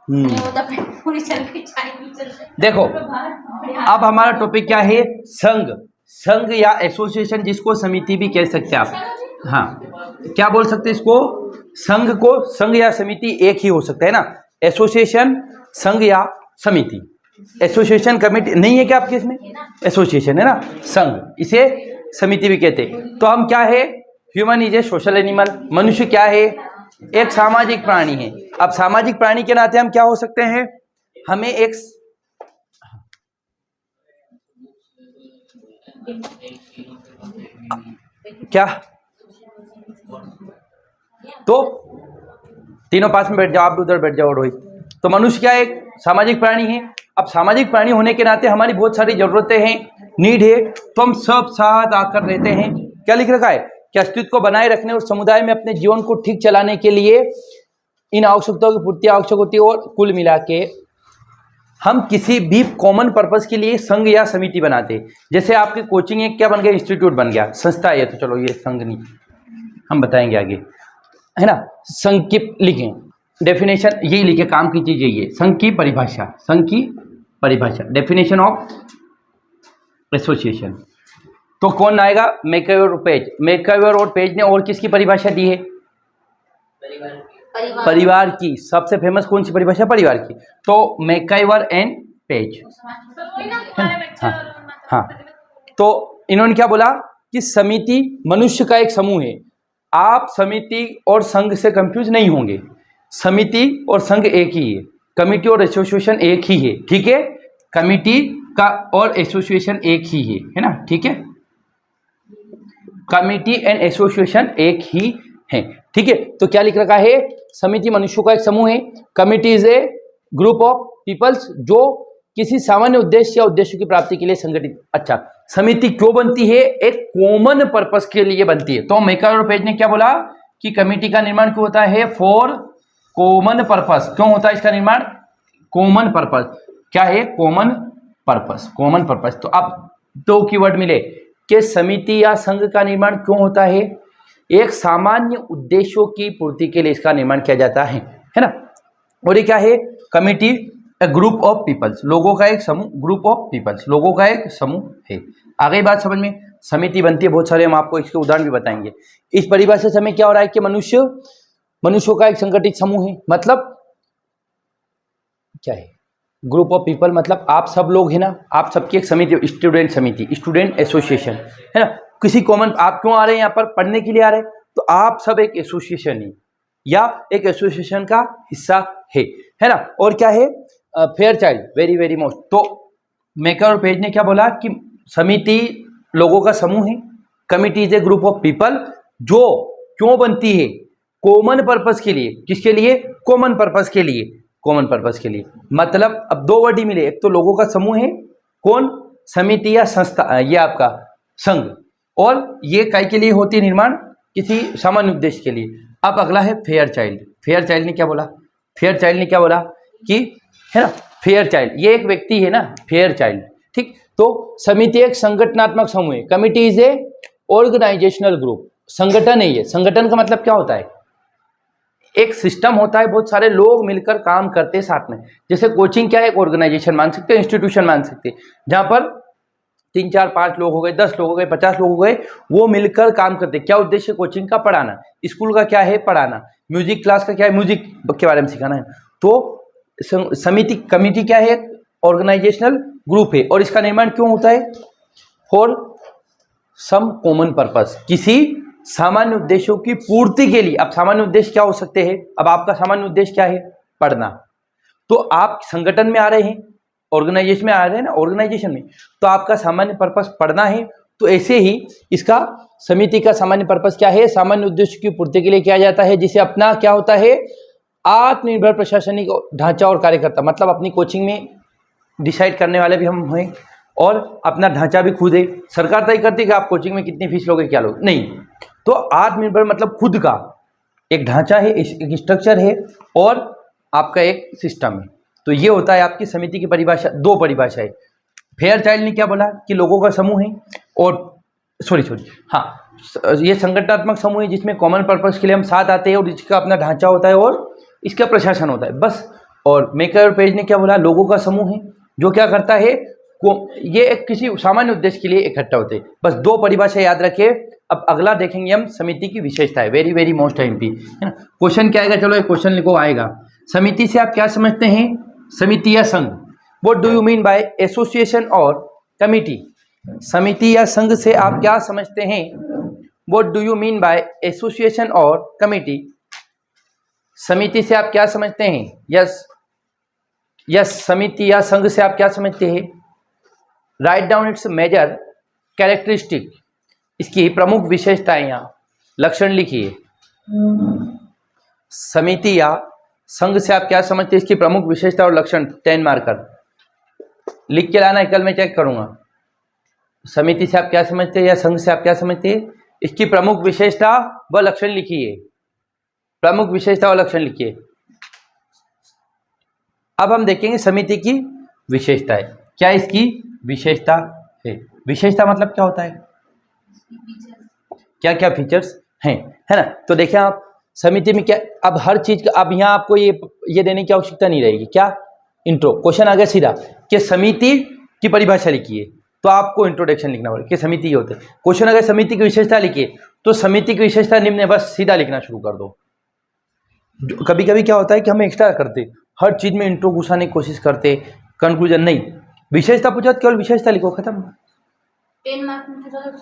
पूरी चल गई, चाय भी चल गई। देखो अब हमारा टॉपिक क्या है, संघ। संघ या एसोसिएशन, जिसको समिति भी कह सकते हैं आप। हाँ, क्या बोल सकते हैं इसको, संघ को। संघ या समिति एक ही हो सकता है ना, एसोसिएशन, संघ या समिति। एसोसिएशन कमिटी नहीं है क्या आपके इसमें, एसोसिएशन है ना, संघ, इसे समिति भी कहते हैं। तो हम क्या है, human is a social animal, मनुष्य क्या है, एक सामाजिक प्राणी है। अब सामाजिक प्राणी के नाते हम क्या हो सकते हैं, हमें एक क्या, तो तीनों पास में बैठ जाओ, आप भी उधर बैठ जाओ रोहित। तो मनुष्य क्या एक सामाजिक प्राणी है। अब सामाजिक प्राणी होने के नाते हमारी बहुत सारी जरूरतें हैं, नीड है, तो हम सब साथ आकर रहते हैं। क्या लिख रखा है कि अस्तित्व को बनाए रखने और समुदाय में अपने जीवन को ठीक चलाने के लिए इन आवश्यकताओं की पूर्ति आवश्यक होती है, और कुल मिला के हम किसी भी कॉमन पर्पस के लिए संघ या समिति बनाते हैं। जैसे आपकी कोचिंग एक क्या बन गया, इंस्टीट्यूट बन गया, संस्था है, तो चलो ये संघ नहीं, हम बताएंगे आगे, है ना। संघ की लिखें डेफिनेशन, यही लिखे, काम की चीज यही है, संघ की परिभाषा, संघ की परिभाषा, डेफिनेशन ऑफ एसोसिएशन। तो कौन आएगा, मैकआवर और पेज। मैकआवर और पेज ने और किसकी परिभाषा दी है, परिवार की। सबसे फेमस कौन सी परिभाषा, परिवार की। तो मैकआवर एंड पेज, हाँ हाँ। तो इन्होंने क्या बोला कि समिति मनुष्य का एक समूह है। आप समिति और संघ से कंफ्यूज नहीं होंगे, समिति और संघ एक ही है, कमिटी और एसोसिएशन एक ही है, ठीक है। कमिटी का और एसोसिएशन एक ही है ना, ठीक है। कमिटी एंड एसोसिएशन एक ही है, ठीक है। तो क्या लिख रखा है, समिति मनुष्यों का एक समूह है, committee is a group of peoples जो किसी सामान्य उद्देश्य या उद्देश्य की प्राप्ति के लिए संगठित। अच्छा, समिति क्यों बनती है, एक कॉमन पर्पस के लिए बनती है। तो मैकआवर और पेज ने क्या बोला कि कमिटी का निर्माण क्यों होता है, फॉर कॉमन पर्पस। क्यों होता है इसका निर्माण, कॉमन पर्पस। क्या है, कॉमन पर्पस, कॉमन पर्पस। तो अब दो कीवर्ड मिले कि समिति या संघ का निर्माण क्यों होता है, एक सामान्य उद्देश्यों की पूर्ति के लिए इसका निर्माण किया जाता है ना। और ये क्या है, committee a group of peoples, लोगों का एक समूह, ग्रुप ऑफ पीपल्स, लोगों का एक समूह है। आगे बात समझ में, समिति बनती है बहुत सारे, हम आपको इसके उदाहरण भी बताएंगे। इस परिभाषा से हमें क्या हो रहा है कि मनुष्यों का एक संगठित समूह है। मतलब क्या है, ग्रुप ऑफ पीपल, मतलब आप सब लोग है ना, आप सबकी एक समिति, स्टूडेंट समिति, स्टूडेंट एसोसिएशन, है ना। किसी कॉमन, आप क्यों आ रहे हैं यहाँ पर, पढ़ने के लिए आ रहे हैं, तो आप सब एक एसोसिएशन है या एक एसोसिएशन का हिस्सा है ना। और क्या है, fair child, very very most. तो मैकआवर और पेज ने क्या बोला कि समिति लोगों का समूह है, committee is a group of people जो क्यों बनती है, कॉमन पर्पस के लिए। किसके लिए, कॉमन पर्पस के लिए, कॉमन पर्पस के लिए। मतलब अब दो वर्ड ही मिले, एक तो लोगों का समूह है, कौन, समिति या संस्था, ये आपका संघ, और ये काय के लिए होती है निर्माण, किसी सामान्य उद्देश्य के लिए। अब अगला है फेयर चाइल्ड। फेयर चाइल्ड ने क्या बोला, फेयर चाइल्ड ने क्या बोला कि, है ना, फेयर चाइल्ड ये एक व्यक्ति है ना, फेयर चाइल्ड, ठीक। तो समिति एक संगठनात्मक समूह है, committee is a organisational group, संगठन है ये। संगठन का मतलब क्या होता है, एक सिस्टम होता है, बहुत सारे लोग मिलकर काम करते हैं साथ में। जैसे कोचिंग क्या है, एक ऑर्गेनाइजेशन मान सकते हैं, इंस्टीट्यूशन मान सकते हैं, जहां पर 3 4 5 लोग हो गए, 10 लोग हो गए, 50 लोग हो गए, वो मिलकर काम करते हैं। क्या उद्देश्य, कोचिंग का पढ़ाना, स्कूल का क्या है, पढ़ाना, म्यूजिक क्लास का क्या है, म्यूजिक के बारे में सिखाना है। तो समिति, कमिटी क्या है, ऑर्गेनाइजेशनल ग्रुप है, और इसका निर्माण क्यों होता है, फॉर सम कॉमन पर्पस, किसी सामान्य उद्देश्यों की पूर्ति के लिए। अब सामान्य उद्देश्य क्या हो सकते हैं, अब आपका सामान्य उद्देश्य क्या है, पढ़ना, तो आप संगठन में आ रहे हैं, ऑर्गेनाइजेशन में आ रहे हैं ना, ऑर्गेनाइजेशन में, तो आपका सामान्य पर्पस पढ़ना है। तो ऐसे ही इसका समिति का सामान्य पर्पस क्या है, सामान्य उद्देश्य की पूर्ति के लिए किया जाता है, जिसे अपना क्या होता है, आत्मनिर्भर प्रशासनिक ढांचा और कार्यकर्ता। मतलब अपनी कोचिंग में डिसाइड करने वाले भी हम हैं, और अपना ढांचा भी खुद है। सरकार तय करती है कि आप कोचिंग में कितनी फीस लोगे, क्या लोगे, नहीं। तो आत्मनिर्भर मतलब खुद का एक ढांचा है, एक स्ट्रक्चर है, और आपका एक सिस्टम है। तो ये होता है आपकी समिति की परिभाषा। दो परिभाषा है। फेयर चाइल्ड ने क्या बोला कि लोगों का समूह है, और हाँ, ये संगठनात्मक समूह है जिसमें कॉमन पर्पस के लिए हम साथ आते हैं, और इसका अपना ढांचा होता है और इसका प्रशासन होता है। बस और मेकर पेज ने क्या बोला, लोगों का समूह है जो क्या करता है, ये एक किसी सामान्य उद्देश्य के लिए इकट्ठा होते हैं। बस दो परिभाषा याद रखिए। अब अगला देखेंगे हम समिति की विशेषताएं, वेरी वेरी मोस्ट एमपी है ना। क्वेश्चन क्या आएगा, चलो एक क्वेश्चन लिखो आएगा। समिति से आप क्या समझते हैं, समिति या संघ। What do you mean by association और कमिटी। समिति या संघ से आप क्या समझते हैं, what do you mean by association और कमिटी। समिति से आप क्या समझते हैं, यस समिति या संघ से आप क्या समझते हैं। Write down its major characteristic, इसकी प्रमुख विशेषताएं यहाँ लक्षण लिखिए। समिति या संघ से आप क्या समझते हैं, इसकी प्रमुख विशेषता और लक्षण 10 मार्कर लिख के लाना है, कल मैं चेक करूंगा। समिति से आप क्या समझते हैं या संघ से आप क्या समझते हैं, इसकी प्रमुख विशेषता व लक्षण लिखिए। प्रमुख विशेषता और लक्षण लिखिए। अब हम देखेंगे समिति की विशेषताएं, क्या इसकी विशेषता है। विशेषता मतलब क्या होता है, क्या क्या फीचर्स हैं, है ना। तो देखिए आप समिति में क्या, अब हर चीज का, अब यहाँ आपको ये देने की आवश्यकता नहीं रहेगी। क्या, इंट्रो। क्वेश्चन आ गया सीधा कि समिति की परिभाषा लिखिए, तो आपको इंट्रोडक्शन लिखना पड़ेगा कि समिति ये होते हैं। क्वेश्चन अगर समिति की विशेषता लिखिए, तो समिति की विशेषता निम्न है, बस सीधा लिखना शुरू कर दो। कभी कभी क्या होता है कि हम एक्स्ट्रा करते, हर चीज में इंट्रो घुसाने की कोशिश करते, कंक्लूजन नहीं। विशेषता पूछा तो केवल विशेषता लिखो, खत्म।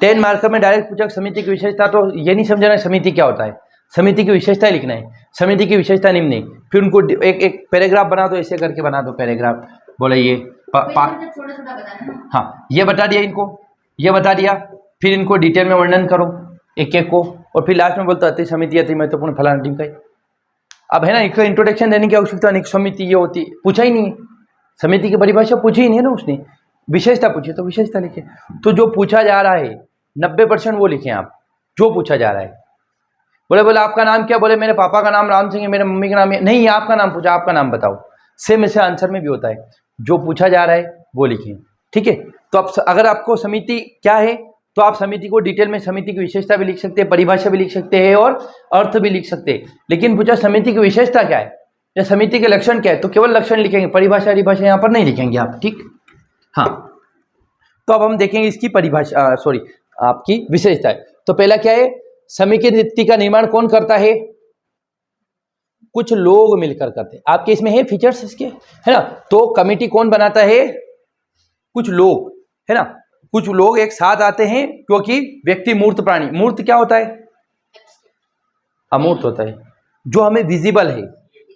10 मार्कर में डायरेक्ट पूछा समिति की विशेषता, तो ये नहीं समझना समिति क्या होता है, समिति की विशेषता लिखना है। समिति की विशेषता निम्न है, फिर उनको एक पैराग्राफ बना दो, ऐसे करके बना दो पैराग्राफ। बोले ये हाँ, ये बता दिया इनको, ये बता दिया, फिर इनको डिटेल में वर्णन करो एक एक को, और फिर लास्ट में बोलते अति समिति अति महत्वपूर्ण फलाना टीम का। अब है ना, इसका इंट्रोडक्शन देने की आवश्यकता नहीं, समिति ये होती, पूछा ही नहीं है, समिति की परिभाषा पूछी ही नहीं है ना उसने, विशेषता पूछी तो विशेषता लिखे। तो जो पूछा जा रहा है 90% वो लिखे आप, जो पूछा जा रहा है। बोले आपका नाम क्या, बोले मेरे पापा का नाम राम सिंह है, मेरे मम्मी का नाम है, नहीं आपका नाम पूछा, आपका नाम बताओ। सेम ऐसे आंसर में भी होता है, जो पूछा जा रहा है वो लिखें, ठीक है। तो अब अगर आपको समिति क्या है, तो आप समिति को डिटेल में समिति की विशेषता भी लिख सकते हैं, परिभाषा भी लिख सकते हैं और अर्थ भी लिख सकते हैं। लेकिन पूछा समिति की विशेषता क्या है या समिति के लक्षण क्या है, तो केवल लक्षण लिखेंगे, परिभाषा यहाँ पर नहीं लिखेंगे आप, ठीक। हाँ, तो अब हम देखेंगे इसकी परिभाषा, आपकी विशेषता है। तो पहला क्या है, समिति का निर्माण कौन करता है, कुछ लोग मिलकर करते हैं। आपके इसमें है फीचर्स इसके, है ना। तो कमेटी कौन बनाता है, कुछ लोग, है ना, कुछ लोग एक साथ आते हैं, क्योंकि व्यक्ति मूर्त प्राणी, मूर्त क्या होता है, अमूर्त होता है, जो हमें विजिबल है।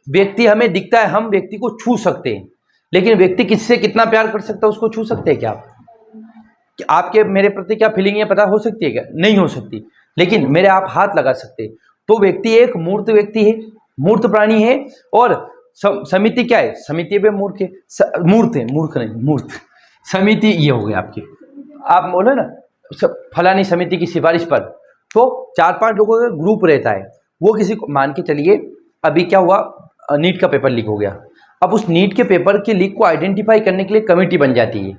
व्यक्ति हमें दिखता है, हम व्यक्ति को छू सकते हैं, लेकिन व्यक्ति किससे कितना प्यार कर सकता है उसको छू सकते हैं क्या आप? आपके मेरे प्रति क्या फीलिंग है पता हो सकती है क्या? नहीं हो सकती, लेकिन मेरे आप हाथ लगा सकते हैं। तो व्यक्ति एक मूर्त व्यक्ति है, मूर्त प्राणी है। और समिति क्या है, समिति पे मूर्ख है, मूर्त है, मूर्ख नहीं मूर्त। समिति ये हो गई आपकी, आप बोलो ना फलानी समिति की सिफारिश पर, तो 4-5 लोगों का ग्रुप रहता है, वो किसी को मान के चलिए, अभी क्या हुआ, नीट का पेपर लीक हो गया। अब उस नीट के पेपर के लीक को आइडेंटिफाई करने के लिए कमेटी बन जाती है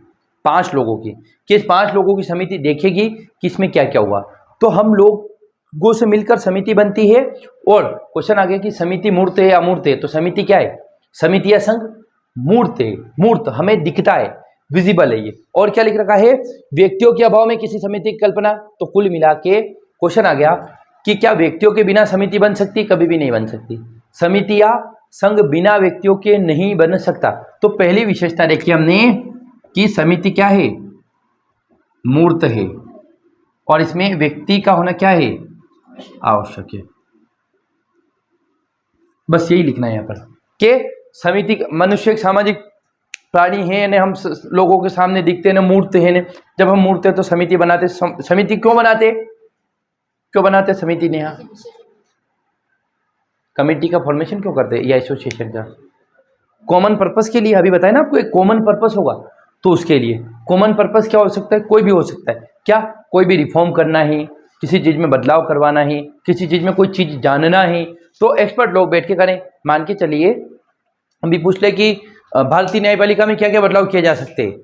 5 लोगों की, कि इस 5 लोगों की समिति देखेगी कि इसमें क्या क्या हुआ। तो हम लोगों से मिलकर समिति बनती है। और क्वेश्चन आ गया कि समिति मूर्त है या अमूर्त है, तो समिति क्या है, समिति या संघ मूर्त है, मूर्त हमें दिखता है, विजिबल है ये। और क्या लिख रखा है, व्यक्तियों के अभाव में किसी समिति की कल्पना। तो कुल मिला के क्वेश्चन आ गया कि क्या व्यक्तियों के बिना समिति बन सकती, कभी भी नहीं बन सकती। समिति या संघ बिना व्यक्तियों के नहीं बन सकता। तो पहली विशेषता देखी हमने कि समिति क्या है, मूर्त है, और इसमें व्यक्ति का होना क्या है, आवश्यक है। बस यही लिखना है यहाँ पर कि समिति, मनुष्य एक सामाजिक प्राणी है ने, हम लोगों के सामने दिखते हैं, मूर्त है ने। जब हम मूर्त है तो समिति बनाते। समिति क्यों बनाते समिति ने, यहाँ कमेटी का फॉर्मेशन क्यों करते हैं, या एसोसिएशन का कॉमन पर्पस के लिए। अभी बताया ना आपको, एक कॉमन पर्पस होगा, तो उसके लिए कॉमन पर्पस क्या हो सकता है, कोई भी हो सकता है। क्या, कोई भी रिफॉर्म करना है, किसी चीज़ में बदलाव करवाना है, किसी चीज़ में कोई चीज़ जानना है, तो एक्सपर्ट लोग बैठ के करें। मान के चलिए अभी पूछ ले कि भारतीय न्यायपालिका में क्या क्या बदलाव किए जा सकते हैं,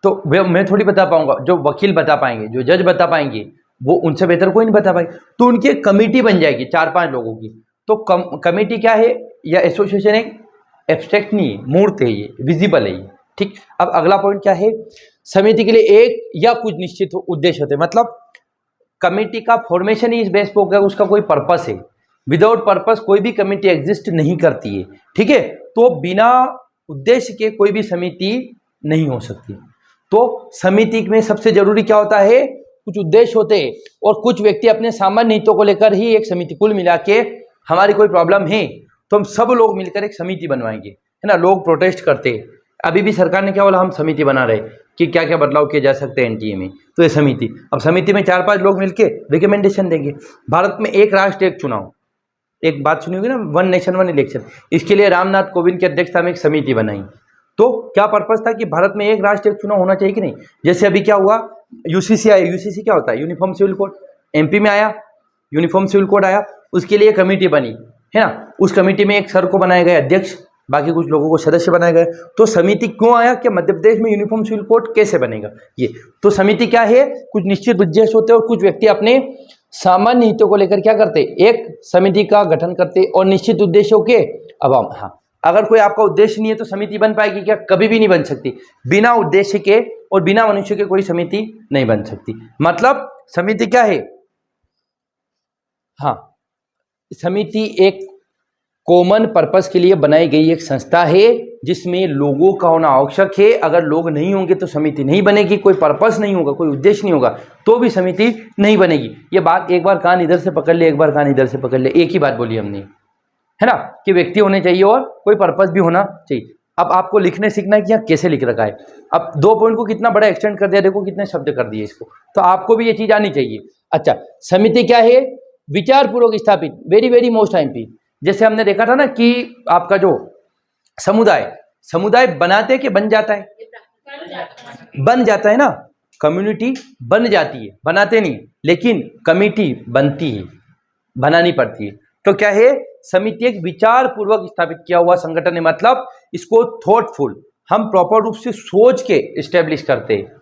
तो मैं थोड़ी बता पाऊंगा, जो वकील बता पाएंगे, जो जज बता पाएंगे, वो उनसे बेहतर कोई नहीं बता पाएगा। तो उनकी एक कमेटी बन जाएगी 4-5 लोगों की। तो कमेटी क्या है या एसोसिएशन है, एब्स्ट्रैक्ट नहीं है, मूर्त है, ये विजिबल है ये। ठीक, अब अगला पॉइंट क्या है, समिति के लिए एक या कुछ निश्चित उद्देश्य होते हैं, मतलब कमेटी का फॉर्मेशन ही इस बेस पे होगा, उसका कोई पर्पस है। विदाउट पर्पस कोई भी कमेटी एग्जिस्ट नहीं करती है। ठीक है, तो बिना उद्देश्य के कोई भी समिति नहीं हो सकती। तो समिति में सबसे जरूरी क्या होता है, कुछ उद्देश्य होते हैं और कुछ व्यक्ति अपने सामान्य हितों को लेकर ही एक समिति, कुल मिला के हमारी कोई प्रॉब्लम है तो हम सब लोग मिलकर एक समिति बनवाएंगे, है ना। लोग प्रोटेस्ट करते हैं, अभी भी सरकार ने क्या बोला, हम समिति बना रहे कि क्या क्या बदलाव किए जा सकते हैं एनटीए में, तो ये समिति, अब समिति में 4-5 लोग मिलके रिकमेंडेशन देंगे। भारत में एक राष्ट्र एक चुनाव, एक बात सुनी होगी ना, 1 नेशन 1 इलेक्शन, इसके लिए रामनाथ कोविंद की अध्यक्षता में एक समिति बनाई। तो क्या पर्पस था कि भारत में एक राष्ट्र एक चुनाव होना चाहिए कि नहीं। जैसे अभी क्या हुआ, यूसीसी आया, यूसीसी क्या होता है, यूनिफॉर्म सिविल कोड, एमपी में आया यूनिफॉर्म सिविल कोड आया, उसके लिए कमेटी बनी, है ना। उस कमेटी में एक सर को बनाया गया अध्यक्ष, बाकी कुछ लोगों को सदस्य बनाए गए। तो समिति क्यों आया कि मध्य प्रदेश में यूनिफॉर्म सिविल कोड कैसे बनेगा ये। तो समिति क्या है, कुछ निश्चित उद्देश्य होते हैं और कुछ व्यक्ति अपने सामान्य हितों को लेकर क्या करते, एक समिति का गठन करते और निश्चित उद्देश्यों के अभाव। हाँ, अगर कोई आपका उद्देश्य नहीं है तो समिति बन पाएगी क्या, कभी भी नहीं बन सकती। बिना उद्देश्य के और बिना मनुष्य के कोई समिति नहीं बन सकती। मतलब समिति क्या है, हाँ, समिति एक कॉमन पर्पस के लिए बनाई गई एक संस्था है जिसमें लोगों का होना आवश्यक है। अगर लोग नहीं होंगे तो समिति नहीं बनेगी, कोई पर्पस नहीं होगा, कोई उद्देश्य नहीं होगा तो भी समिति नहीं बनेगी। ये बात एक बार कान इधर से पकड़ ले, एक बार कान इधर से पकड़ ले, एक ही बात बोली हमने, है ना, कि व्यक्ति होने चाहिए और कोई पर्पस भी होना चाहिए। अब आपको लिखने सीखना है कि यहाँ कैसे लिख रखा है। अब 2 पॉइंट को कितना बड़ा एक्सटेंड कर दिया, देखो कितने शब्द कर दिए इसको, तो आपको भी ये चीज आनी चाहिए। अच्छा, समिति क्या है, विचारपूर्वक स्थापित, वेरी वेरी मोस्ट आईएमपी। जैसे हमने देखा था ना कि आपका जो समुदाय बनाते कि बन जाता है, बन जाता है ना, कम्युनिटी बन जाती है, बनाते नहीं, लेकिन कमेटी बनती है, बनानी पड़ती है। तो क्या है, समिति एक विचार पूर्वक स्थापित किया हुआ संगठन है, मतलब इसको थॉटफुल, हम प्रॉपर रूप से सोच के इस्टेब्लिश करते हैं।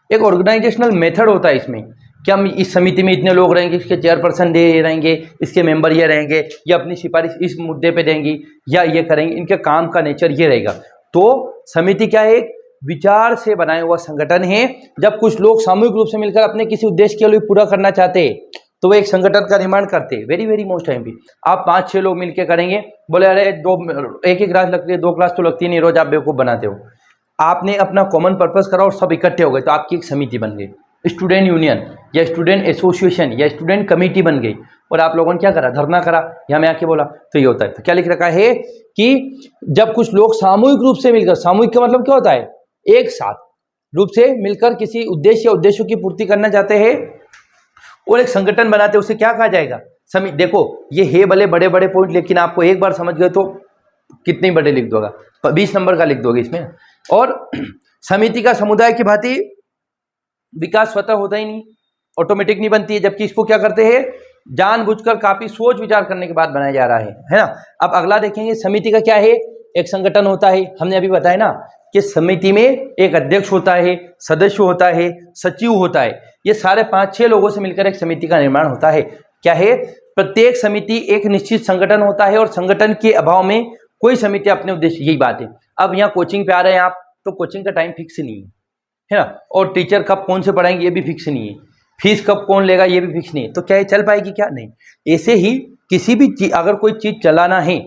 एक ऑर्गेनाइजेशनल मेथड होता है इसमें कि हम इस समिति में इतने लोग रहेंगे, इसके चेयरपर्सन ये रहेंगे, इसके मेंबर ये रहेंगे, या अपनी सिफारिश इस मुद्दे पे देंगी, या ये करेंगे, इनके काम का नेचर ये रहेगा। तो समिति क्या है, एक विचार से बनाया हुआ संगठन है। जब कुछ लोग सामूहिक रूप से मिलकर अपने किसी उद्देश्य के लिए पूरा करना चाहते हैं तो वो एक संगठन का निर्माण करते हैं। वेरी वेरी मोस्ट टाइम भी आप 5-6 लोग मिलकर करेंगे, बोले अरे एक क्लास लगती है, 2 क्लास तो लगती नहीं, रोज आप बेवकूफ़ बनाते हो। आपने अपना कॉमन पर्पस करा और सब इकट्ठे हो गए तो आपकी एक समिति बन गई, स्टूडेंट यूनियन या स्टूडेंट एसोसिएशन या स्टूडेंट कमेटी बन गई। और आप लोगों ने क्या करा, धरना करा, यहाँ में आके बोला, तो ये होता है। तो क्या लिख रखा है कि जब कुछ लोग सामूहिक रूप से मिलकर, सामूहिक का मतलब क्या होता है, एक साथ रूप से मिलकर किसी उद्देश्य या उद्देश्यों की पूर्ति करना चाहते हैं और एक संगठन बनाते हैं, उसे क्या कहा जाएगा, समिति। देखो ये है भले बड़े बड़े पॉइंट, लेकिन आपको एक बार समझ गए तो कितने बड़े लिख दोगा, 20 नंबर का लिख दोगे इसमें। और समिति का समुदाय की भांति विकास स्वतः होता ही नहीं, ऑटोमेटिक नहीं बनती है, जबकि इसको क्या करते हैं, जानबूझकर काफी सोच विचार करने के बाद बनाया जा रहा है ना। अब अगला देखेंगे, समिति का क्या है, एक संगठन होता है। हमने अभी बताया ना कि समिति में एक अध्यक्ष होता है, सदस्य होता है, सचिव होता है, ये सारे 5-6 लोगों से मिलकर एक समिति का निर्माण होता है। क्या है, प्रत्येक समिति एक निश्चित संगठन होता है और संगठन के अभाव में कोई समिति अपने उद्देश्य, यही बात है। अब यहाँ कोचिंग पे आ रहे हैं आप, तो कोचिंग का टाइम फिक्स नहीं है ना, और टीचर कब कौन से पढ़ाएंगे ये भी फिक्स नहीं है, फीस कब कौन लेगा ये भी फिक्स नहीं है। तो क्या ये चल पाएगी, क्या नहीं। ऐसे ही किसी भी चीज, अगर कोई चीज चलाना है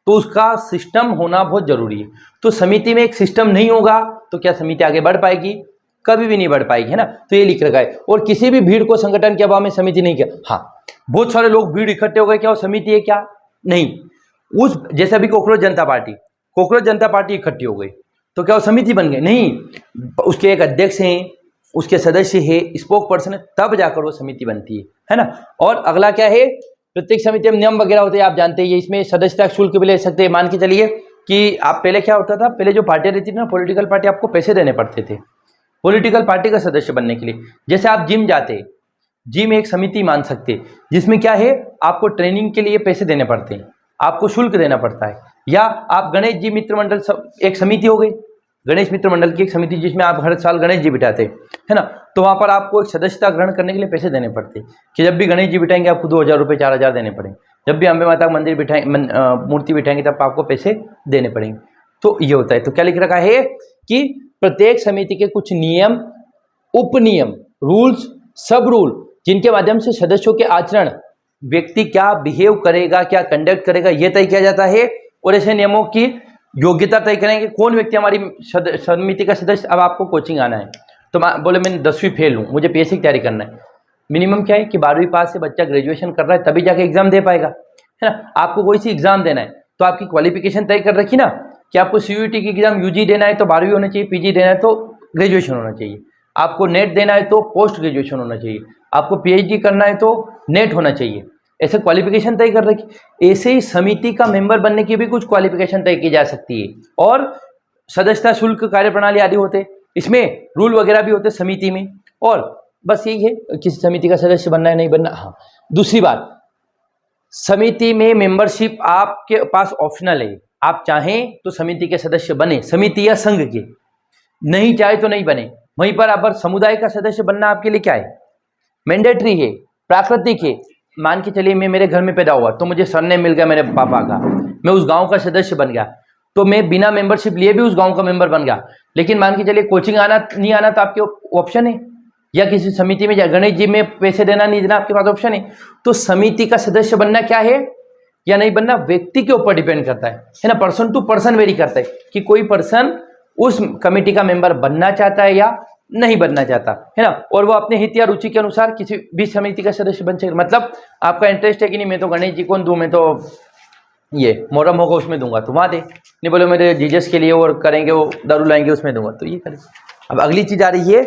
तो उसका सिस्टम होना बहुत जरूरी है। तो समिति में एक सिस्टम नहीं होगा तो क्या समिति आगे बढ़ पाएगी, कभी भी नहीं बढ़ पाएगी, है ना। तो ये लिख रखा है। और किसी भी भीड़ को संगठन के अभाव में समिति नहीं किया। हाँ, बहुत सारे लोग भीड़ इकट्ठे हो गए, क्या वो समिति है, क्या नहीं। उस जैसे अभी कॉकरोच जनता पार्टी इकट्ठी हो गई तो क्या वो समिति बन गई, नहीं। उसके एक अध्यक्ष हैं, उसके सदस्य है, स्पोक पर्सन है, तब जाकर वो समिति बनती है ना। और अगला क्या है, प्रत्येक समिति में नियम वगैरह होते हैं, आप जानते हैं। इसमें सदस्यता शुल्क भी ले सकते हैं। मान के चलिए कि आप पहले क्या होता था, पहले जो पार्टियां रहती थी ना, पॉलिटिकल पार्टी, आपको पैसे देने पड़ते थे पॉलिटिकल पार्टी का सदस्य बनने के लिए। जैसे आप जिम जाते, जिम एक समिति मान सकते, जिसमें क्या है, आपको ट्रेनिंग के लिए पैसे देने पड़ते हैं, आपको शुल्क देना पड़ता है। या आप गणेश जी मित्र मंडल, एक समिति हो गई, गणेश मित्र मंडल की एक समिति, जिसमें आप हर साल गणेश जी बिठाते है ना। तो वहाँ पर आपको एक सदस्यता ग्रहण करने के लिए पैसे देने पड़ते हैं कि जब भी गणेश जी बिठाएंगे आपको 2000 रुपये 4000 देने पड़ेंगे। जब भी अम्बे माता का मंदिर बिठाएंगे, मूर्ति बिठाएंगे, तब आपको पैसे देने पड़ेंगे। तो ये होता है। तो क्या लिख रखा है कि प्रत्येक समिति के कुछ नियम, उपनियम, रूल्स, सब रूल जिनके माध्यम से सदस्यों के आचरण, व्यक्ति क्या बिहेव करेगा, क्या कंडक्ट करेगा, यह तय किया जाता है। और ऐसे नियमों की योग्यता तय करेंगे कौन व्यक्ति हमारी समिति का सदस्य। अब आपको कोचिंग आना है तो बोले मैंने 10वीं फेल हूँ, मुझे पीएससी की तैयारी करना है। मिनिमम क्या है कि 12वीं पास से बच्चा ग्रेजुएशन कर रहा है तभी जाके एग्जाम दे पाएगा, है ना। आपको कोई सी एग्जाम देना है तो आपकी क्वालिफिकेशन तय कर रखी ना कि आपको सीयूईटी की एग्जाम यूजी देना है तो 12वीं होनी चाहिए, पीजी देना है तो ग्रेजुएशन होना चाहिए, आपको नेट देना है तो पोस्ट ग्रेजुएशन होना चाहिए, आपको पीएचडी करना है तो नेट होना चाहिए। ऐसे क्वालिफिकेशन तय कर रखी। ऐसे ही समिति का मेंबर बनने की भी कुछ क्वालिफिकेशन तय की जा सकती है। और सदस्यता शुल्क, कार्यप्रणाली आदि होते, इसमें रूल वगैरह भी होते समिति में। और बस यही है किसी समिति का सदस्य बनना है नहीं बनना। हाँ, दूसरी बात, समिति में मेंबरशिप आपके पास ऑप्शनल है। आप चाहें तो समिति के सदस्य बने, समिति या संघ के, नहीं चाहे तो नहीं बने। वहीं पर आप समुदाय का सदस्य बनना आपके लिए क्या है, मैंडेटरी है, प्राकृतिक है। मान के चलिए मैं मेरे घर में पैदा हुआ तो मुझे सरनेम मिल गया मेरे पापा का, मैं उस गांव का सदस्य बन गया तो मैं बिना मेंबरशिप लिए भी उस गांव का मेंबर बन गया। लेकिन मान के चलिए कोचिंग आना नहीं आना तो आपके ऑप्शन है, या किसी समिति में गणेश जी में पैसे देना नहीं देना आपके पास ऑप्शन है। तो समिति का सदस्य बनना क्या है या नहीं बनना व्यक्ति के ऊपर डिपेंड करता है ना, पर्सन टू पर्सन वेरी करता है कि कोई पर्सन उस कमेटी का मेंबर बनना चाहता है या नहीं बनना चाहता, है ना। और वो अपने हित या रुचि के अनुसार किसी भी समिति का सदस्य बन सकता। मतलब आपका इंटरेस्ट है कि नहीं मैं तो गणेश जी को दूं, मैं तो ये मोहर्रम होगा उसमें दूंगा तो वहाँ दे, नहीं बोले मेरे जीजस के लिए और करेंगे वो दारू लाएंगे उसमें दूंगा तो ये करें। अब अगली चीज आ रही है,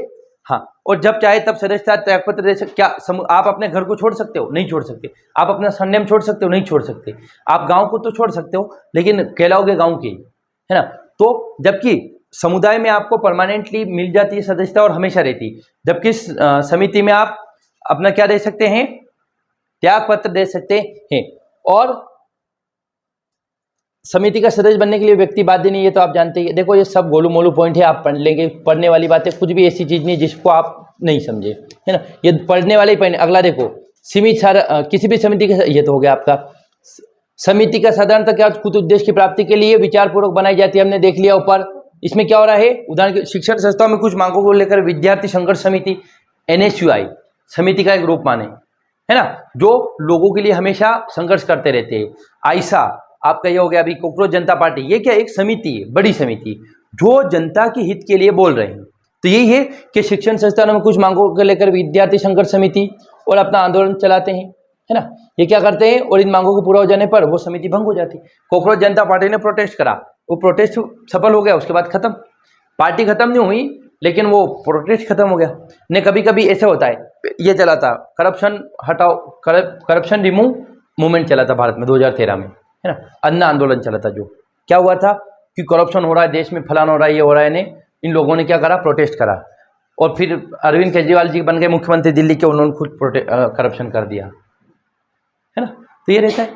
हाँ, और जब चाहे तब सदस्यता त्यागपत्र दे सकते। क्या आप अपने घर को छोड़ सकते हो, नहीं छोड़ सकते। आप अपना सरनेम छोड़ सकते हो, नहीं छोड़ सकते। आप गांव को तो छोड़ सकते हो लेकिन कहलाओगे गांव के, है ना। तो जबकि समुदाय में आपको परमानेंटली मिल जाती है सदस्यता और हमेशा रहती, जबकि समिति में आप अपना क्या दे सकते हैं, त्याग पत्र दे सकते हैं। और समिति का सदस्य बनने के लिए व्यक्ति बाध्य नहीं है, तो आप जानते ही। देखो ये सब गोलू मोलू पॉइंट है, आप पढ़ लेंगे, पढ़ने वाली बातें कुछ भी ऐसी चीज नहीं जिसको आप नहीं समझे, है ना। ये पढ़ने वाले ही पढ़ने। अगला देखो, सीमित किसी भी समिति का, ये तो हो गया आपका। समिति का साधारणतः क्या कुछ उद्देश्य की प्राप्ति के लिए विचारपूर्वक बनाई जाती है, हमने देख लिया ऊपर। इसमें क्या हो रहा है, उदाहरण के शिक्षण संस्थाओं में कुछ मांगों को लेकर विद्यार्थी संघर्ष समिति NSUI समिति का एक रूप माने, है ना, जो लोगों के लिए हमेशा संघर्ष करते रहते हैं। आयसा आपका ये हो गया। अभी कॉकरोच जनता पार्टी, ये क्या एक समिति है, बड़ी समिति जो जनता के हित के लिए बोल रहे हैं। तो यही है कि शिक्षण संस्थानों में कुछ मांगों को लेकर विद्यार्थी संघर्ष समिति और अपना आंदोलन चलाते हैं, है ना। ये क्या करते हैं और इन मांगों को पूरा हो जाने पर वो समिति भंग हो जाती है। कॉकरोच जनता पार्टी ने प्रोटेस्ट करा, वो प्रोटेस्ट सफल हो गया, उसके बाद खत्म, पार्टी खत्म नहीं हुई लेकिन वो प्रोटेस्ट खत्म हो गया। ने कभी कभी ऐसे होता है, ये चला था करप्शन हटाओ, करप्शन रिमूव मूवमेंट चला था भारत में 2013 में, है ना, अन्ना आंदोलन चला था। जो क्या हुआ था कि करप्शन हो रहा है देश में, फलाना हो रहा है, ये हो रहा है, ने इन लोगों ने क्या करा, प्रोटेस्ट करा। और फिर अरविंद केजरीवाल जी बन गए मुख्यमंत्री दिल्ली के, उन्होंने खुद करप्शन कर दिया, है ना। तो ये रहता है।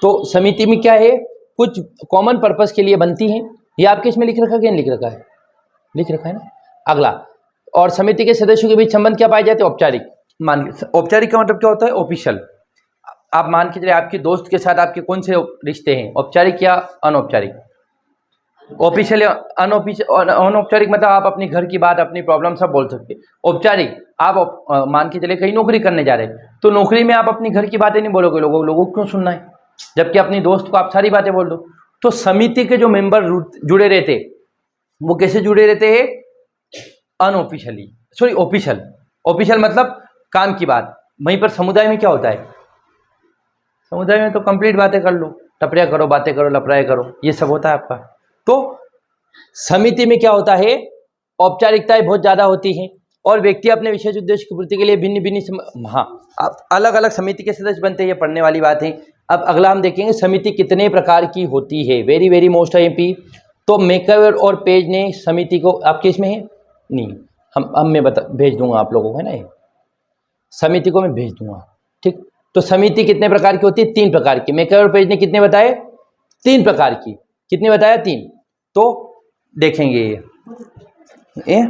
तो समिति में क्या है, कुछ कॉमन पर्पस के लिए बनती हैं। ये आपके इसमें लिख रखा है, क्या लिख रखा है, लिख रखा है ना। अगला, और समिति के सदस्यों के बीच संबंध क्या पाए जाते हैं, औपचारिक। औपचारिक का मतलब क्या होता है, ऑफिशियल। आप मान के चलिए आपके दोस्त के साथ आपके कौन से रिश्ते हैं, औपचारिक या अनौपचारिक। ऑफिशियल या अनौपचारिक मतलब आप अपनी घर की बात, अपनी प्रॉब्लम सब बोल सकते हैं। औपचारिक, आप मान के चले कहीं नौकरी करने जा रहे हैं तो नौकरी में आप अपनी घर की बातें नहीं बोलोगे, लोगों को क्यों सुनना है, जबकि अपनी दोस्त को आप सारी बातें बोल दो। तो समिति के जो मेंबर जुड़े रहते वो कैसे जुड़े रहते हैं, अनऑफिशियली, सॉरी ऑफिशियल। ऑफिशियल मतलब काम की बात। वहीं पर समुदाय में क्या होता है, समुदाय में तो कंप्लीट बातें कर लो, टपरिया करो, बातें करो, लपराए करो, ये सब होता है आपका। तो समिति में क्या होता है, औपचारिकताएं बहुत ज्यादा होती हैं और व्यक्ति अपने विशेष उद्देश्य की पूर्ति के लिए भिन्न भिन्न, हाँ, अलग अलग समिति के सदस्य बनते हैं, ये पढ़ने वाली बात है। अब अगला हम देखेंगे समिति कितने प्रकार की होती है, वेरी वेरी मोस्ट MP। तो मेकर और पेज ने समिति को, आपके इसमें है नहीं, हम मैं भेज दूंगा आप लोगों को, है ना, ये समिति को मैं भेज दूंगा, ठीक। तो समिति कितने प्रकार की होती है, 3 प्रकार की। मेकर और पेज ने कितने बताए, 3 प्रकार की। कितने बताया, 3। तो देखेंगे ये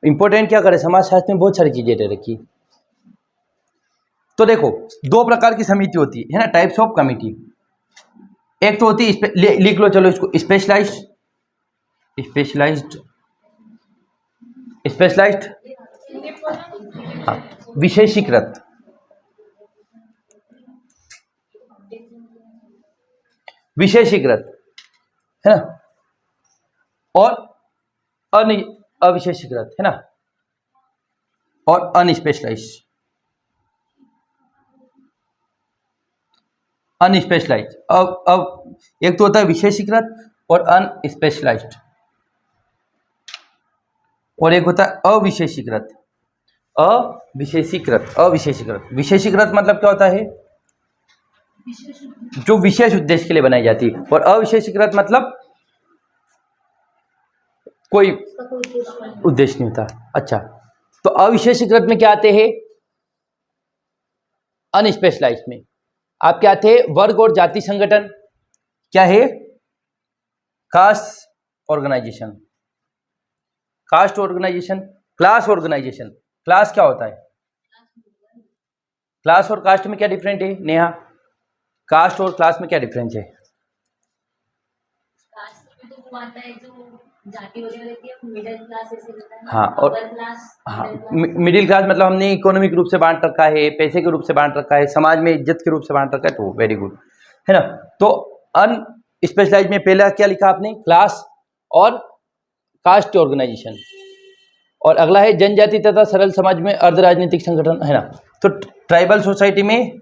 इंपॉर्टेंट क्या करे, समाजशास्त्र में बहुत सारी चीजें दे रखी। तो देखो 2 प्रकार की समिति होती है ना, टाइप्स ऑफ कमिटी। एक तो होती है, लिख लो चलो इसको, स्पेशलाइज्ड स्पेशलाइज्ड, स्पेशलाइज्ड, हाँ, विशेषीकृत, विशेषीकृत है ना, और अविशेषीकृत है ना, और अनस्पेशलाइज्ड, अनस्पेशलाइज्ड। अब एक तो होता है विशेषीकृत और अनस्पेशलाइज्ड, और एक होता है अविशेषीकृत, अविशेषीकृत, अविशेषीकृत। विशेषीकृत मतलब क्या होता है, जो विशेष उद्देश्य के लिए बनाई जाती है, और अविशेषीकृत मतलब कोई उद्देश्य नहीं होता। अच्छा, तो अविशेषीकृत में क्या आते हैं, अनस्पेशलाइज्ड में आप क्या थे, वर्ग और जाति संगठन, क्या है, caste organisation, caste organisation, class organisation. Class क्या होता है, क्लास और कास्ट में क्या डिफरेंट है नेहा, कास्ट और क्लास में क्या डिफरेंस है? कास्ट में तो वो आता है जो जाति वगैरह रहती है, मिडिल क्लास ऐसे रहता है। हाँ, और क्लास, हाँ, मिडिल क्लास मतलब हमने इकोनॉमिक रूप से बांट रखा है, पैसे के रूप से बांट रखा है, समाज में इज्जत के रूप से बांट रखा है, तो वेरी गुड है ना। तो अनस्पेशलाइज्ड में पहला क्या लिखा आपने, क्लास और कास्ट ऑर्गेनाइजेशन, और अगला है जनजाति तथा सरल समाज में अर्ध राजनीतिक संगठन है ना। तो ट्राइबल सोसाइटी में,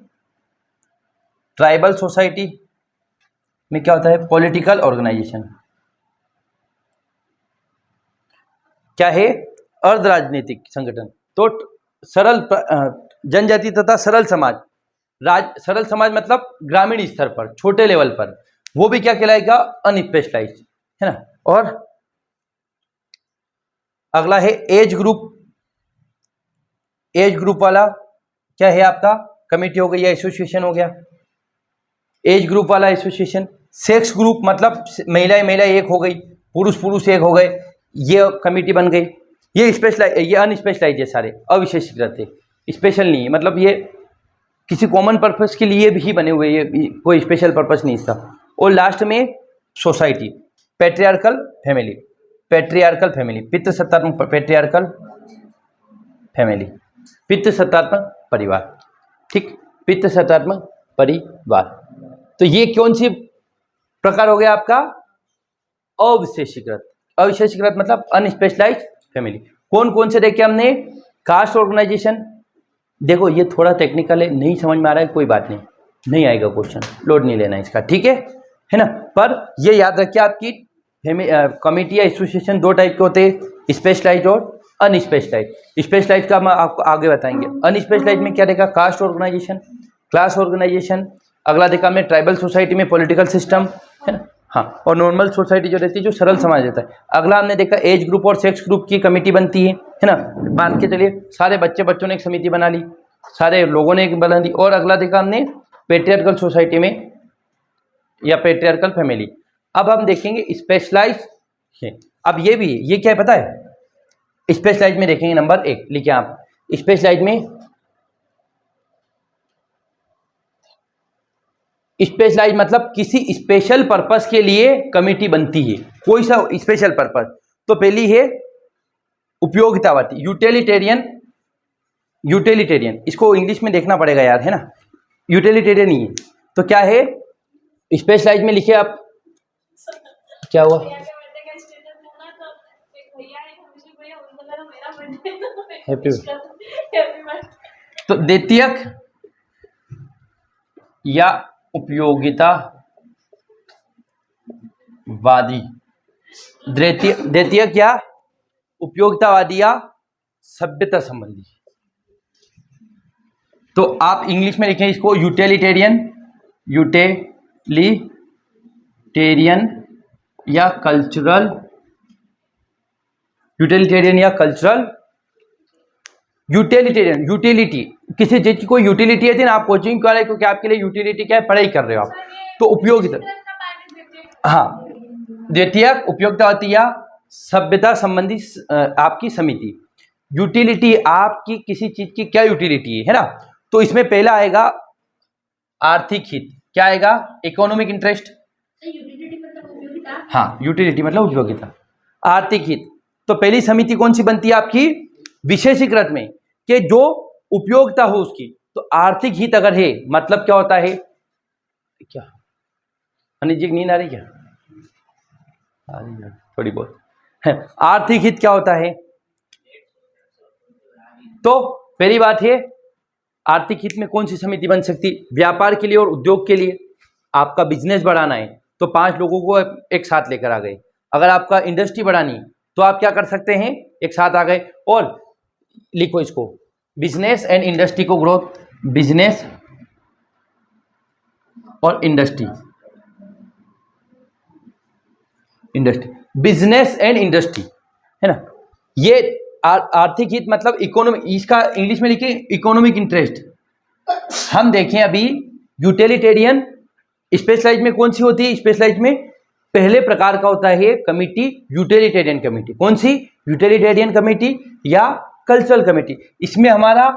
ट्राइबल सोसाइटी में क्या होता है, पॉलिटिकल ऑर्गेनाइजेशन, क्या है, अर्ध राजनीतिक संगठन। तो सरल जनजाति तथा सरल समाज, सरल समाज मतलब ग्रामीण स्तर पर, छोटे लेवल पर, वो भी क्या कहलाएगा, अनस्पेशलाइज्ड है ना। और अगला है एज ग्रुप, एज ग्रुप वाला क्या है आपका, कमेटी हो गई या एसोसिएशन हो गया, एज ग्रुप वाला एसोसिएशन। सेक्स ग्रुप मतलब महिलाएं महिलाएं एक हो गई, पुरुष पुरुष एक हो गए, ये कमेटी बन गई। ये स्पेशलाइज, ये अनस्पेशलाइज है, सारे अविशेषीकृत है, स्पेशल नहीं है, मतलब ये किसी कॉमन पर्पस के लिए भी बने हुए, ये कोई स्पेशल पर्पस नहीं इसका। और लास्ट में society, patriarchal family, patriarchal family, पितृसत्तात्मक पैट्रियार्कल फैमिली, पितृसत्तात्मक परिवार, ठीक, पितृसत्तात्मक परिवार। तो ये कौन सी प्रकार हो गया आपका, अविशेषीकृत। अविशेषीकृत मतलब अनस्पेशलाइज्ड फैमिली। कौन कौन से देखे हमने, कास्ट ऑर्गेनाइजेशन, देखो ये थोड़ा टेक्निकल है, नहीं समझ में आ रहा है, कोई बात नहीं, नहीं आएगा क्वेश्चन, लोड नहीं लेना इसका, ठीक है ना। पर ये याद रखिए, आपकी कमेटी या एसोसिएशन दो टाइप के होते हैं, स्पेशलाइज्ड और अनस्पेशलाइज्ड। स्पेशलाइज्ड का हम आपको आगे बताएंगे। अनस्पेशलाइज्ड में क्या देखा, कास्ट ऑर्गेनाइजेशन, क्लास ऑर्गेनाइजेशन, अगला देखा हमने ट्राइबल सोसाइटी में पॉलिटिकल सिस्टम है ना, हाँ, और नॉर्मल सोसाइटी जो रहती है, जो सरल समाज रहता है। अगला हमने देखा एज ग्रुप और सेक्स ग्रुप की कमेटी बनती है ना, मान के चलिए सारे बच्चों ने एक समिति बना ली, सारे लोगों ने एक बना ली। और अगला देखा हमने पैट्रियार्कल सोसाइटी में या पैट्रियार्कल फैमिली। अब हम देखेंगे स्पेशलाइज है। अब ये भी, ये क्या है पता है, स्पेशलाइज में देखेंगे नंबर 1 लिखिए आप, स्पेशलाइज में, स्पेशलाइज मतलब किसी स्पेशल पर्पस के लिए कमेटी बनती है, कोई सा स्पेशल पर्पस। तो पहली है उपयोगितावादी, यूटिलिटेरियन, यूटिलिटेरियन, इसको इंग्लिश में देखना पड़ेगा यार, है ना, यूटिलिटेरियन ही है। तो क्या है स्पेशलाइज में, लिखिए आप, क्या हुआ, हैप्पी, तो द्वितीयक या उपयोगितावादी, द्वितीयक या उपयोगितावादी या सभ्यता संबंधी। तो आप इंग्लिश में लिखें इसको यूटिलिटेरियन, यूटिलिटेरियन या कल्चरल, यूटिलिटेरियन या कल्चरल, यूटिलिटेरियन, यूटिलिटी, किसी चीज की कोई यूटिलिटी है ना, आप कोचिंग कर रहे हो क्योंकि आपके लिए यूटिलिटी क्या है, पढ़ाई कर रहे हो आप, तो उपयोगिता, हाँ, द्वितीयक, उपयोगितावादी या सभ्यता संबंधी आपकी समिति। यूटिलिटी आपकी किसी चीज की क्या यूटिलिटी है ना, तो इसमें पहला आएगा आर्थिक हित, क्या आएगा, इकोनॉमिक इंटरेस्ट, यूटिलिटी मतलब उपयोगिता, हाँ, यूटिलिटी मतलब उपयोगिता, आर्थिक हित। तो पहली समिति कौन सी बनती है आपकी, विशेषीकृत में, कि जो उपयोगिता हो उसकी। तो आर्थिक हित अगर है मतलब क्या होता है, क्या अनिल जी नींद आ रही क्या, आ रही है थोड़ी बहुत है। आर्थिक हित क्या होता है, तो पहली बात है आर्थिक हित में कौन सी समिति बन सकती, व्यापार के लिए और उद्योग के लिए। आपका बिजनेस बढ़ाना है तो 5 लोगों को एक साथ लेकर आ गए। अगर आपका इंडस्ट्री बढ़ानी तो आप क्या कर सकते हैं, एक साथ आ गए। और लिखो इसको, बिजनेस एंड इंडस्ट्री को ग्रोथ, बिजनेस और industry, industry, business and industry, है ना। ये आर्थिक हित मतलब इकोनॉमिक, इसका इंग्लिश में लिखिए इकोनॉमिक इंटरेस्ट। हम देखें अभी यूटिलिटेरियन, स्पेशलाइज में कौन सी होती है, स्पेशलाइज में पहले प्रकार का होता है कमिटी यूटिलिटेरियन कमिटी। कौन सी, यूटिलिटेरियन कमिटी या कल्चरल कमिटी। इसमें हमारा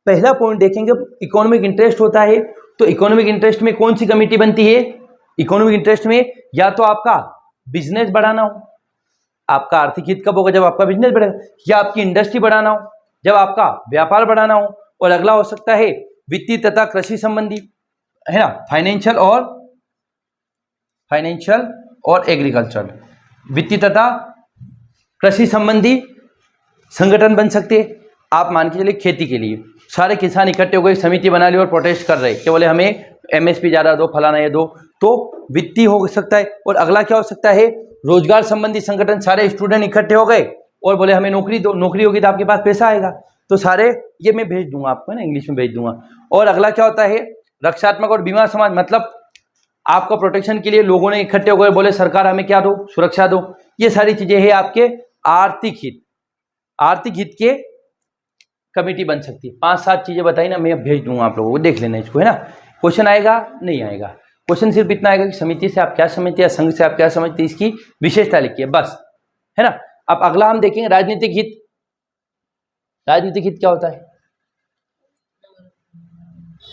पहला पॉइंट देखेंगे इकोनॉमिक इंटरेस्ट होता है। तो इकोनॉमिक इंटरेस्ट में कौन सी कमिटी बनती है, इकोनॉमिक इंटरेस्ट में या तो आपका बिजनेस बढ़ाना हो, आपका आर्थिक हित कब होगा, जब आपका बिजनेस बढ़ेगा, या आपकी इंडस्ट्री बढ़ाना हो, जब आपका व्यापार बढ़ाना हो। और अगला हो सकता है वित्तीय तथा कृषि संबंधी, है ना, फाइनेंशियल और एग्रीकल्चर, वित्तीय तथा कृषि संबंधी संगठन बन सकते हैं। आप मान के चलिए खेती के लिए सारे किसान इकट्ठे हो गए, समिति बना ली और प्रोटेस्ट कर रहे कि बोले हमें एमएसपी ज्यादा दो, फलाना ये दो, तो वित्तीय हो सकता है। और अगला क्या हो सकता है, रोजगार संबंधी संगठन, सारे स्टूडेंट इकट्ठे हो गए और बोले हमें नौकरी दो, नौकरी होगी तो आपके पास पैसा आएगा, तो सारे ये मैं भेज दूंगा आपको, ना इंग्लिश में भेज दूंगा। और अगला क्या होता है, रक्षात्मक और बीमा समाज, मतलब आपका प्रोटेक्शन के लिए लोगों ने इकट्ठे हो गए, बोले सरकार हमें क्या दो, सुरक्षा दो। ये सारी चीजें हैं आपके आर्थिक हित, आर्थिक हित के कमेटी बन सकती है। 5-7 चीजें बताई ना, मैं भेज दूंगा आप लोगों को, देख लेना इसको, है ना। क्वेश्चन आएगा नहीं आएगा, क्वेश्चन सिर्फ इतना आएगा कि समिति से आप क्या समझते हैं, संघ से आप क्या समझते हैं, इसकी विशेषता लिखिए बस, है ना। अब अगला हम देखेंगे राजनीतिक हित। राजनीतिक हित क्या होता है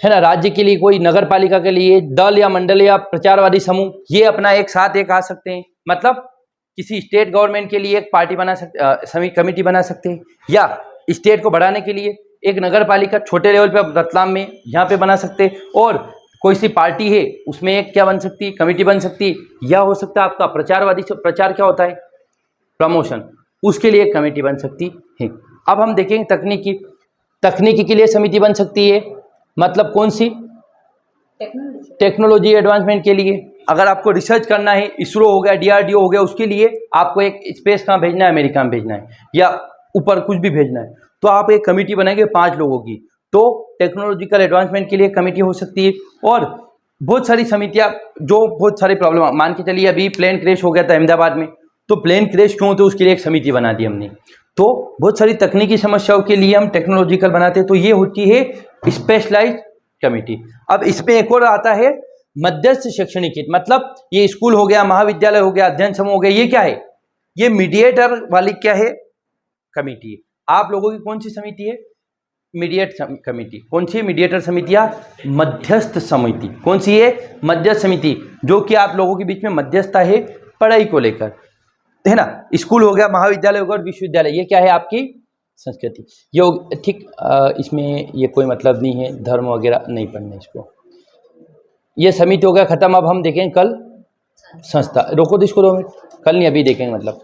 ना, राज्य के लिए, कोई नगर पालिका के लिए दल या मंडल या प्रचारवादी समूह, ये अपना एक साथ एक आ सकते हैं। मतलब किसी स्टेट गवर्नमेंट के लिए एक पार्टी बना सकते, कमेटी बना सकते हैं, या स्टेट को बढ़ाने के लिए एक नगर पालिका छोटे लेवल पे रतलाम में यहाँ पे बना सकते हैं। और कोई सी पार्टी है उसमें एक क्या बन सकती है, कमेटी बन सकती है। या हो सकता है आपका प्रचारवादी, प्रचार क्या होता है, प्रमोशन, उसके लिए एक कमेटी बन सकती है। अब हम देखेंगे तकनीकी, तकनीकी के लिए समिति बन सकती है, मतलब कौन सी, टेक्नोलॉजी एडवांसमेंट के लिए। अगर आपको रिसर्च करना है, इसरो हो गया, डीआरडीओ हो गया, उसके लिए आपको एक स्पेस कहाँ भेजना है, अमेरिका में भेजना है, या ऊपर कुछ भी भेजना है, तो आप एक कमेटी बनाएंगे 5 लोगों की, तो टेक्नोलॉजिकल एडवांसमेंट के लिए कमेटी हो सकती है। और बहुत सारी समितियां जो बहुत सारे प्रॉब्लम, मान के चलिए अभी प्लेन क्रैश हो गया था अहमदाबाद में, तो प्लेन क्रैश क्यों, तो उसके लिए एक समिति बना दी हमने। तो बहुत सारी तकनीकी समस्याओं के लिए हम टेक्नोलॉजिकल बनाते हैं, तो ये होती है स्पेशलाइज्ड कमेटी। अब इसमें एक और आता है मध्यस्थ शैक्षणिक हित, मतलब ये स्कूल हो गया, महाविद्यालय हो गया, अध्ययन समूह हो गया, ये क्या है, ये मीडिएटर वाली क्या है, कमेटी है। आप लोगों की कौन सी समिति है, मीडिएट कमेटी। कौन सी, मीडिएटर समितियां, मध्यस्थ समिति। कौन सी है, मध्यस्थ समिति, जो कि आप लोगों के बीच में मध्यस्थता है पढ़ाई को लेकर, है ना। स्कूल हो गया, महाविद्यालय हो गया और विश्वविद्यालय, ये क्या है आपकी संस्कृति। ये ठीक, इसमें ये कोई मतलब नहीं है, धर्म वगैरह नहीं पढ़ना इसको। ये समिति हो गया खत्म। अब हम देखेंगे कल संस्था, रोको तो इसको 2 मिनट, कल नहीं अभी देखेंगे मतलब।